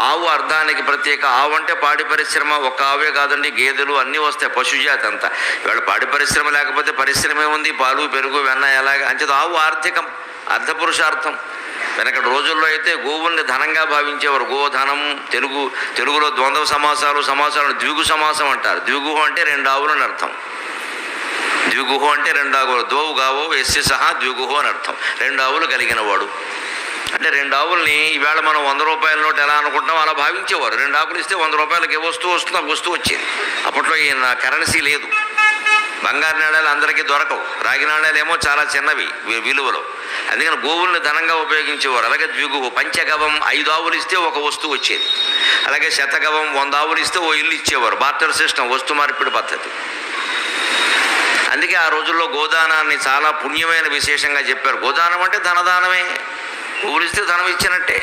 ఆవు అర్థానికి ప్రత్యేక. ఆవు అంటే పాడి పరిశ్రమ, ఒక ఆవే కాదండి, గేదెలు అన్నీ వస్తాయి, పశుజాతి అంతా. ఇవాళ పాడి పరిశ్రమ లేకపోతే పరిశ్రమ ఏముంది? పాలు, పెరుగు, వెన్న ఎలాగ అంచేది. ఆవు ఆర్థికం, అర్థపురుషార్థం. వెనకటి రోజుల్లో అయితే గోవుల్ని ధనంగా భావించేవారు. గోధనం, తెలుగులో ద్వంద్వ సమాసాలను ద్విగు సమాసం అంటారు. ద్విగుహు అంటే 2 ఆవులు అని అర్థం. ద్విగుహు అంటే 2 ఆవులు, దోవు గావో ఎస్సి సహా ద్విగుహు అని అర్థం. 2 ఆవులు కలిగిన వాడు అంటే 2 ఆవుల్ని ఈవేళ మనం 100 రూపాయల నోటు ఎలా అనుకుంటాం అలా భావించేవారు. 2 ఆవులు ఇస్తే 100 రూపాయలకి ఏ వస్తువు వస్తుందో ఆ వస్తువు వచ్చేది. అప్పట్లో ఈ కరెన్సీ లేదు. బంగారు నాణ్యాలు అందరికీ దొరకవు, రాగి నాణ్యాలేమో చాలా చిన్నవి విలువలో. అందుకని గోవుల్ని ధనంగా ఉపయోగించేవారు. అలాగే ద్విగుహు. పంచగవం 5 ఆవులు ఇస్తే ఒక వస్తువు వచ్చేది. అలాగే శతగవం 100 ఆవులు ఇస్తే ఓ ఇల్లు ఇచ్చేవారు. బార్టర్ సిస్టమ్, వస్తు మార్పిడి పద్ధతి. అందుకే ఆ రోజుల్లో గోదానాన్ని చాలా పుణ్యమైన విశేషంగా చెప్పారు. గోదానం అంటే ధనదానమే, గోవులు ఇస్తే ధనం ఇచ్చినట్టే.